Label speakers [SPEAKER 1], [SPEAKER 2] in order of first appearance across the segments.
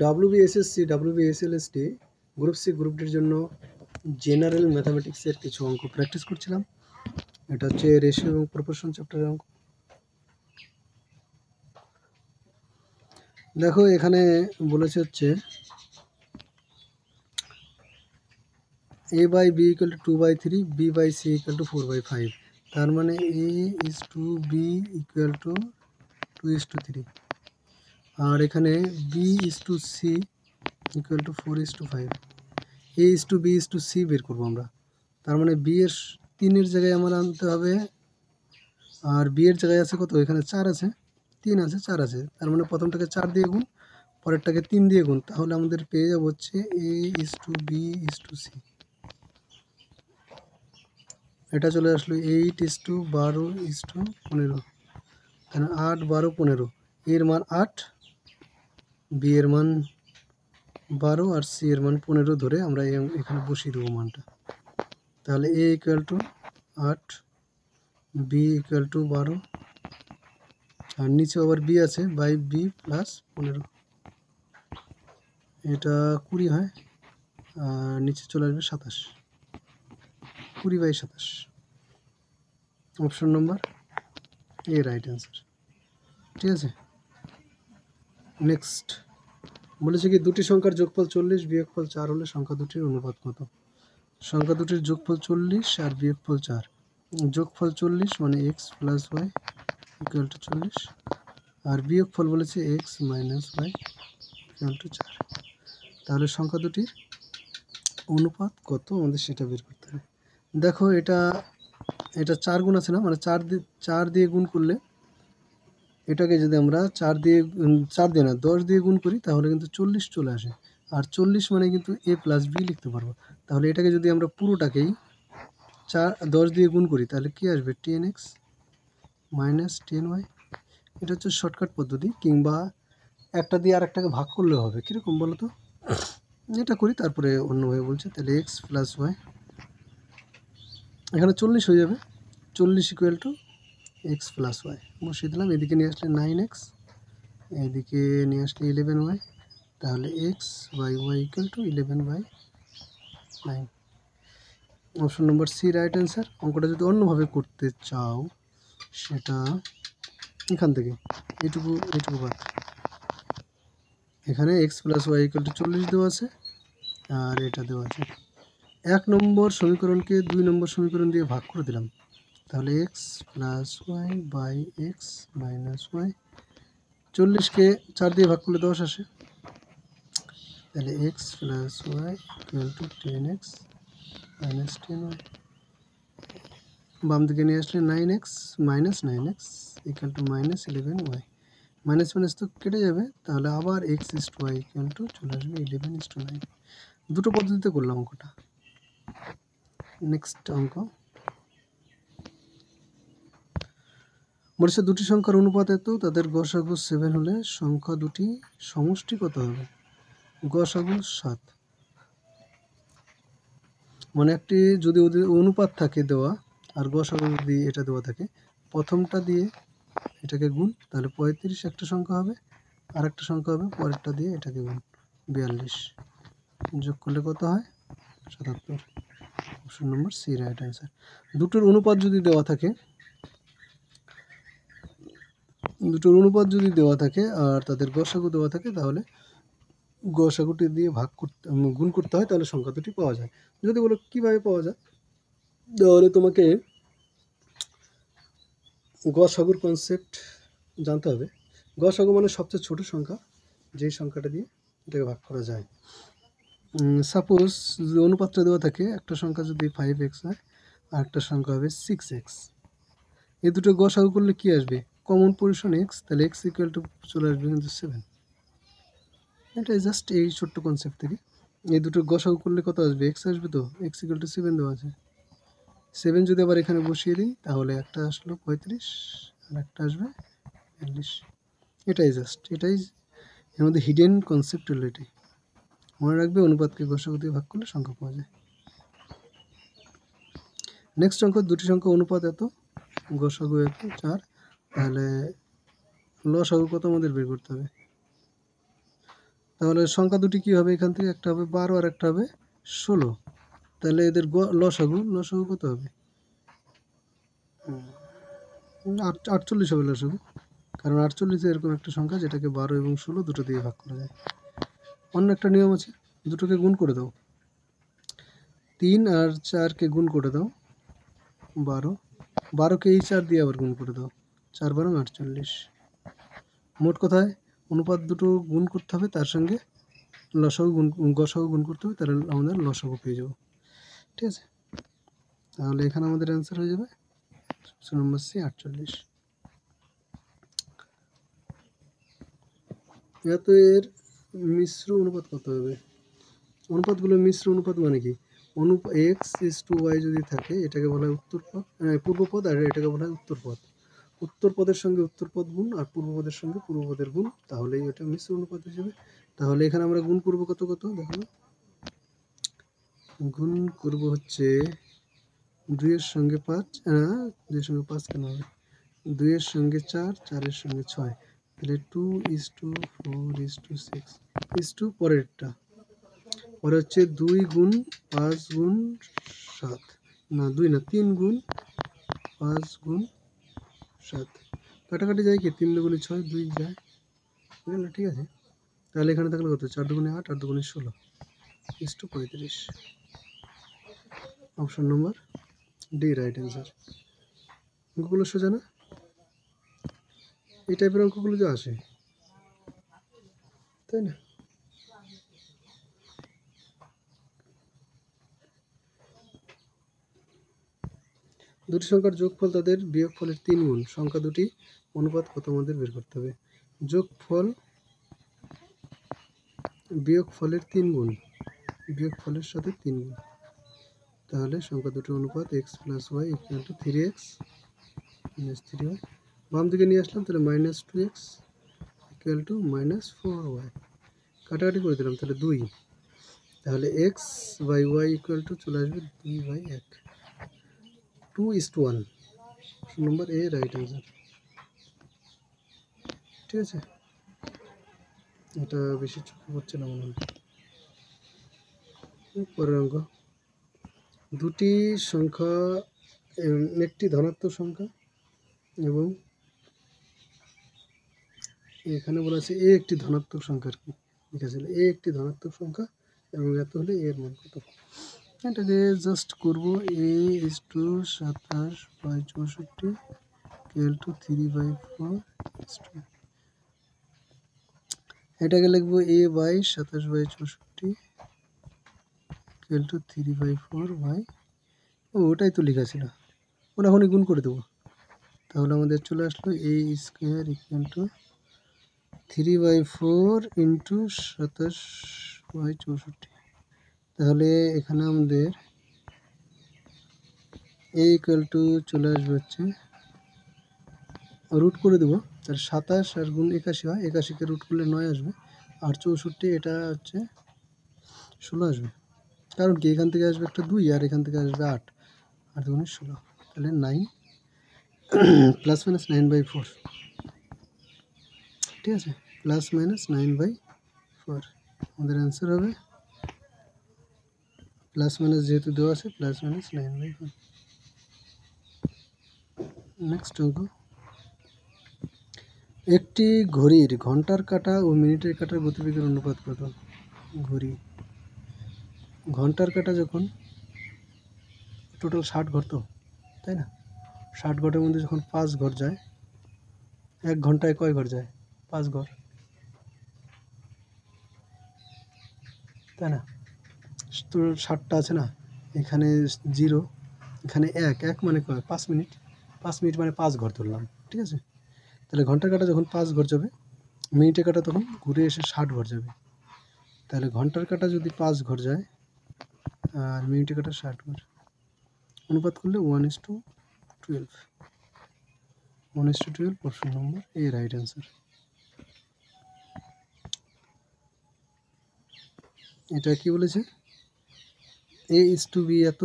[SPEAKER 1] WBSSC, WBSLST, group C, group ডির জন্য general ম্যাথামেটিক্সের কিছু অঙ্ক প্র্যাকটিস করছিলাম। এটা হচ্ছে রেশিও এবং প্রপোর্শন চ্যাপ্টারের অঙ্ক। দেখো এখানে বলেছে হচ্ছে a/b = 2/3, b/c = 4/5। তার মানে a:b = 2:3, আর এখানে b:c = 4:5। a:b:c বের করবো আমরা। তার মানে b এর 3-এর জায়গায় আমার আনতে হবে, আর b এর জায়গায় আছে কত? এখানে 4 আছে, 3 আছে, 4 আছে। তার মানে প্রথমটাকে 4 দিয়ে গুণ, পরেরটাকে 3 দিয়ে গুণ, তাহলে আমাদের পেয়ে যাবো হচ্ছে a:b:c। এটা চলে আসলো 8:12:15। তাহলে 8, 12, 15। এর মান 8, বি এর মান 12 আর সি এর মান 15 ধরে আমরা এখানে বসিয়ে দেবো মানটা। তাহলে a = 8, b = 12, আর নিচে আবার b আছে, বাই b + 15। এটা 20 হয়, আর নিচে চলে আসবে 27, 20/27। অপশন নম্বর এ রাইট অ্যান্সার। ঠিক আছে, নেক্সট বলেছে কি দুটি সংখ্যার যোগফল 40 বিয়োগফল 4 হলে সংখ্যা দুটির অনুপাত কত? সংখ্যা দুটির যোগফল 40 আর বিয়োগফল 4। যোগফল 40 মানে x + y = 40, আর বিয়োগফল বলেছে x - y = 4। তাহলে সংখ্যা দুটির অনুপাত কত আমাদের সেটা বের করতে হবে। দেখো এটা 4 গুণ আছে না, মানে 4 দিয়ে গুণ করলে, এটাকে যদি আমরা 4 দিয়ে না 10 দিয়ে গুণ করি তাহলে কিন্তু 40 চলে আসে, আর 40 মানে কিন্তু a + b লিখতে পারবো। তাহলে এটাকে যদি আমরা পুরোটাকেই 10 দিয়ে গুণ করি তাহলে কি আসবে? 10x - 10y। এটা হচ্ছে শর্টকাট পদ্ধতি, কিংবা একটা দিয়ে আর একটাকে ভাগ করলে হবে। কীরকম বলো তো? এটা করি, তারপরে অন্যভাবে বলছে। তাহলে x + y, এখানে 40 হয়ে যাবে, 40 = x + y বসিয়ে দিলাম। এদিকে নিয়ে আসলে 9x, এদিকে নিয়ে আসলে 11y, তাহলে x/y = 11/9। Option number C right answer. অঙ্কটা যদি অন্যভাবে করতে চাও, সেটা এখান থেকে এইটুকু বাদ। এখানে x + y = 40 দেওয়া আছে, আর এটা দেওয়া আছে। 1 নম্বর সমীকরণকে 2 নম্বর সমীকরণ দিয়ে ভাগ করে দিলাম, তাহলে x + y/x - y। 40কে 4 দিয়ে ভাগ করলে 10 আসে, তাহলে x + y = 10x - 10y। বাম দিকে নিয়ে আসলে 9x - 9x = -11y। Minus minus তো কেটে যাবে, তাহলে আবার x = y = চলে আসবে 11:9। দুটো পদ্ধতিতে করলাম অঙ্কটা। নেক্সট অঙ্ক বলেছে দুটি সংখ্যার অনুপাত এত, তাদের গসাগু 7 হলে সংখ্যা দুটি সমষ্টি কত হবে? গসাগু 7। মানে একটি যদি ওদের অনুপাত থাকে দেওয়া, আর গসাগু যদি এটা দেওয়া থাকে, প্রথমটা দিয়ে এটাকে গুণ, তাহলে 35 একটা সংখ্যা হবে, আর একটা সংখ্যা হবে পরেরটা দিয়ে এটাকে গুণ, 42। যোগ করলে কত হয়? 77। Option number C right answer. দুটোর অনুপাত যদি দেওয়া থাকে, আর তাদের গসাগু দেওয়া থাকে, তাহলে গসাগুটি দিয়ে গুণ করতে হয়, তাহলে সংখ্যা দুটি পাওয়া যায়। যদি বলো কীভাবে পাওয়া যায়, তাহলে তোমাকে গসাগুর কনসেপ্ট জানতে হবে। গসাগু মানে সবচেয়ে ছোট সংখ্যা, যেই সংখ্যাটা দিয়ে এটাকে ভাগ করা যায়। সাপোজ অনুপাতটা দেওয়া থাকে, একটা সংখ্যা যদি 5x হয়, আর একটা সংখ্যা হবে 6x। এই দুটো গসাগু করলে কি আসবে? কমন পজিশন x, তাহলে x = চলে আসবে কিন্তু 7। এটাই জাস্ট এই ছোট্ট কনসেপ্ট থেকে এই দুটো গসাগু করলে কত আসবে? x আসবে, তো x = 7 দেওয়া আছে। 7 যদি আবার এখানে বসিয়ে দিই, তাহলে একটা আসলো 35, আর একটা আসবে 42। এটাই এর মধ্যে হিডেন কনসেপ্ট হলো এটাই। মনে রাখবে, অনুপাতকে গসাগু দিয়ে ভাগ করলে সংখ্যা পাওয়া যায়। নেক্সট অঙ্ক, দুটি সংখ্যা অনুপাত এত, গসাগু এত 4, তাহলে লসাগু কত আমাদের বের করতে হবে। তাহলে সংখ্যা দুটি কী হবে, এখান থেকে একটা হবে 12 আর একটা হবে 16। তাহলে এদের লসাগু কত হবে, 48 হবে লসাগু, কারণ 48 এরকম একটা সংখ্যা যেটাকে 12 এবং 16 দুটো দিয়ে ভাগ করা যায়। অন্য একটা নিয়ম আছে, দুটোকে গুণ করে দাও, 3 আর 4কে গুণ করে দাও 12, 12কে এই 4 দিয়ে আবার গুণ করে দাও, 4 12 48। মোট কথায় অনুপাত দুটো গুণ করতে হবে, তার সঙ্গে গসাগু গুণ করতে হবে, তাহলে আমাদের লসাগু পেয়ে যাবো। ঠিক আছে, তাহলে এখানে আমাদের অ্যান্সার হয়ে যাবে অপশন নম্বর সি 48। এত এর মিশ্র অনুপাত কত হবে। অনুপাতগুলো মিশ্র অনুপাত মানে কি, x:y যদি থাকে এটাকে বলা হয় পূর্বপদ, আর এটাকে বলা হয় উত্তরপদ। উত্তরপদের সঙ্গে উত্তরপদ গুণ আর পূর্বপদের সঙ্গে পূর্বপদের গুণ, তাহলেই এটা মিশ্র অনুপাত হিসেবে। তাহলে এখানে আমরা গুণ করবো কত দেখো, গুণ করব হচ্ছে 2 এর সঙ্গে 5, 2 এর সঙ্গে 5 কেন হবে, 2 এর সঙ্গে 4, 4 এর সঙ্গে 6, তাহলে 2:4:6 পরেরটা, পরে হচ্ছে 2 গুণ 5 গুণ 7, না 2 না 3 গুণ 5 গুণ 7, কাটাকাটি যায় কি, 3 দুগুণে 6, 2 যায়, বুঝলে, ঠিক আছে। তাহলে এখানে থাকলে কত, 4 দুগুণে 8, 8 দুগুণে 16:35। Option number D right answer. অঙ্কগুলো সোজা না, এই টাইপের অঙ্কগুলো যে আসে, তাই না। দুটি সংখ্যার যোগফল তাদের বিয়োগফলের 3 গুণ, সংখ্যা দুটি অনুপাত কত আমাদের বের করতে হবে। যোগফল বিয়োগফলের 3 গুণ, বিয়োগফলের সাথে 3 গুণ, তাহলে সংখ্যা দুটির অনুপাত x + y = 3x - 3y। বাম দিকে নিয়ে আসলাম, তাহলে -2x = -4y, কাটাকাটি করে দিলাম, তাহলে 2, তাহলে x/y চলে আসবে 2/1, 2:1। অপশন নম্বর এ রাইট অ্যান্সার। ঠিক আছে, এটা বেশি চোখে পড়ছে না মনে হয়। পরের অঙ্ক, দুটি সংখ্যা, একটি ধনাত্মক সংখ্যা এবং এখানে বলা আছে এ একটি ধনাত্মক সংখ্যা, আর কি লিখেছিল, এ একটি ধনাত্মক সংখ্যা এবং এত হলে এর মান কত। এটাকে জাস্ট করব, a:27/64 = 3/4, এটাকে লিখবো a/27/64 = 3/4 ওটাই তো লেখা ছিল, ওটা এখনই গুণ করে দেবো, তাহলে আমাদের চলে আসলো a² = 3/4 × 27/64। তাহলে এখানে আমাদের a = চলে আসবে হচ্ছে, রুট করে দেবো, তাহলে 27 আর গুণ 81 হয়, 81কে রুট করলে 9 আসবে, আর 64 এটা হচ্ছে 16 আসবে, কারণ কি এখান থেকে আসবে একটা 2 আর এখান থেকে আসবে 8, 8 × 16, তাহলে 9 ± 9/4। ঠিক আছে, ±9/4 আমাদের অ্যান্সার হবে, প্লাস মাইনাস যেহেতু দেওয়া আছে, ±9/4। নেক্সট অঙ্ক, একটি ঘড়ির ঘন্টার কাঁটা ও মিনিটের কাঁটার গতিবেগের অনুপাত কত। ঘন্টার কাঁটা যখন টোটাল 60 ঘর, তো তাই না, 60 ঘরের মধ্যে যখন 5 ঘর যায়, 1 ঘন্টায় কয় ঘর যায়, 5 ঘর, তাই না। তো 60টা আছে না, এখানে 0, এখানে 1 মানে কয় 5 মিনিট, 5 মিনিট মানে 5 ঘর ধরলাম, ঠিক আছে। তাহলে ঘন্টার কাঁটা যখন 5 ঘর যাবে, মিনিটের কাঁটা তখন ঘুরে এসে 60 ঘর যাবে, তাহলে ঘন্টার কাঁটা যদি 5 ঘর যায় আর মিনিটের কাঁটা 60 ঘর, অনুপাত করলে 1:12, 1:12। অপশন নম্বর এ রাইট অ্যান্সার। এটা কি বলেছে, a:b এত,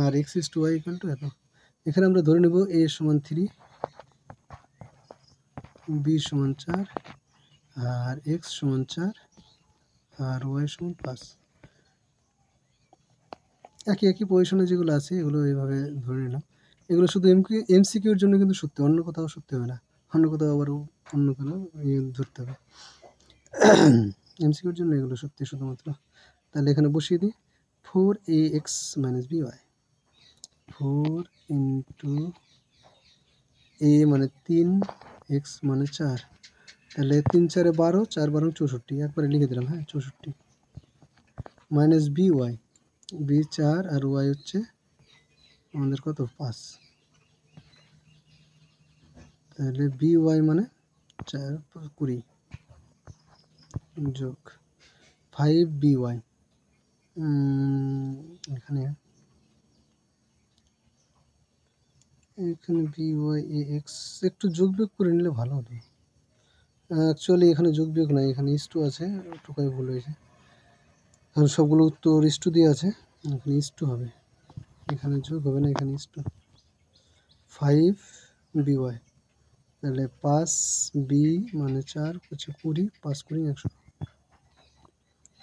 [SPEAKER 1] আর x:y = এত। এখানে আমরা ধরে নেব a = 3, বি সমান 4 আর এক্স সমান 4 আর ওয়াই সমান 5। একই পজিশনে যেগুলো আছে এগুলো এইভাবে ধরে নিলাম। এগুলো শুধু এমসিকিউর জন্য কিন্তু সত্যি, অন্য কোথাও সত্যি হবে না, অন্য কোথাও আবার অন্য কোনো ধরতে হবে। এমসিকিউর জন্য এগুলো সত্যি শুধুমাত্র। তাহলে এখানে বসিয়ে দিই 4ax - by, 4 ইন্টু এ মানে 3, এক্স মানে 4, তাহলে 3 4 12, 4 12 64, একবারে লিখে দিলাম। হ্যাঁ 64 মাইনাস বি ওয়াই, বি 4 আর ওয়াই হচ্ছে আমাদের কত 5, তাহলে বি ওয়াই মানে 4 20 যোগ 5 বি ওয়াই। এখানে বি ওয়াই এ এক্স একটু যোগ বিয়োগ করে নিলে ভালো হতো। অ্যাকচুয়ালি এখানে যোগ বিয়োগ নাই, এখানে ইস্টু আছে, টোকাই ভুল হয়েছে, কারণ সবগুলো উত্তর ইস্টু দিয়ে আছে, এখানে ইস্টু হবে, এখানে যোগ হবে না, এখানে ইস্টু। 5 বি ওয়াই, তাহলে 5 বি মানে 4 হচ্ছে 20, 5 20 100,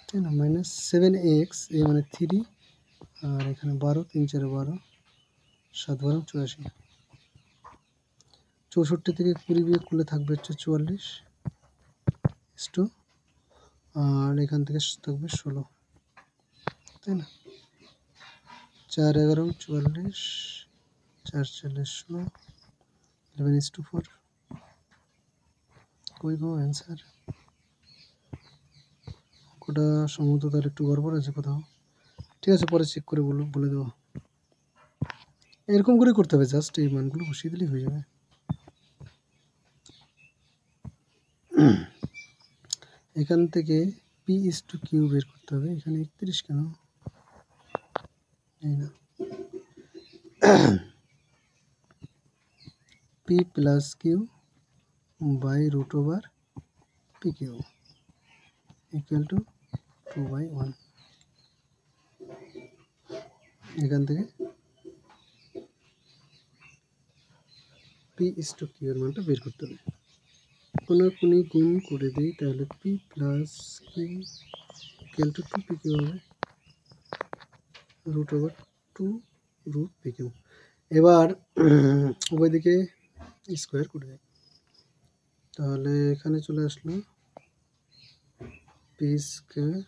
[SPEAKER 1] তাই না, মাইনাস 7 এক্স এ মানে 3 আর এখানে 12, 3 4 12, 7 12 84, 64 থেকে 20 বিয়োগ করলে থাকবে হচ্ছে 44 ইস্টু, আর এখান থেকে থাকবে 16, তাই না, 4 11 44, 4 4 16, 11:4, কই গো অ্যান্সার? কোটা সম্ভবত তাহলে একটু গড়বড় আছে কোথাও, ঠিক আছে পরে চেক করে বলে দেবো। এরকম করে করতে হবে, জাস্ট এই মানগুলো বসিয়ে দিলেই হয়ে যাবে। এখান থেকে পি ইস টু কিউ বের করতে হবে, এখানে 31 কেন, এই না, P plus Q by root over P Q equal to 2/1। এখান থেকে পি ইস টু কিউ এর মানটা বের করতে হবে, কোনাকুনি গুণ করে দিই, তাহলে P plus Q equal to 2 P Q হবে, root over 2 root P Q. এবার উভয় দিকে স্কোয়ার করে দেয়, তাহলে এখানে চলে আসলো পি স্কোয়ার,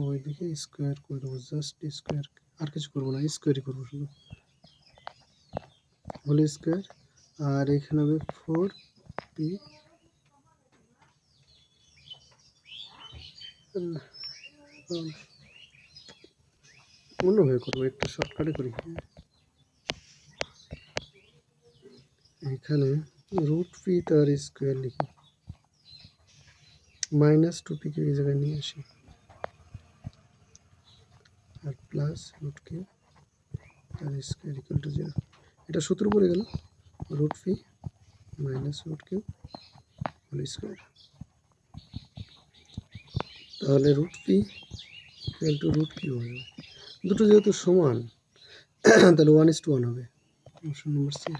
[SPEAKER 1] ওইদিকে স্কোয়ার করে দেবো, জাস্ট স্কোয়ার, আর কিছু করবো না, স্কোয়ারই করবো শুধু, হোল স্কোয়ার, আর এখানে হবে 4 পি, অন্যভাবে করবো, একটু শর্টকাটে করি। এখানে রুট পি তার স্কোয়ার লিখি, মাইনাস 2p কে এই জায়গায় নিয়ে আসি, আর প্লাস রুট কিউ তার স্কোয়ার ইকুয়াল টু 0, এটা সূত্র পড়ে গেল, root P minus root Q whole square, তাহলে root P equal to root Q হবে, দুটো যেহেতু সমান তাহলে 1:1 হবে, অপশন নম্বর সি।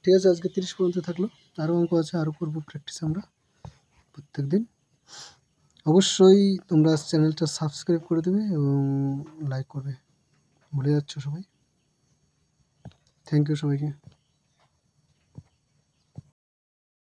[SPEAKER 1] ঠিক আছে, আজকে 30 পর্যন্ত থাকলো, আরও অঙ্ক আছে, আরও করবো প্র্যাকটিস আমরা প্রত্যেক দিন। অবশ্যই তোমরা চ্যানেলটা সাবস্ক্রাইব করে দেবে এবং লাইক করবে, ভুলে যাচ্ছ সবাই। থ্যাংক ইউ সবাইকে।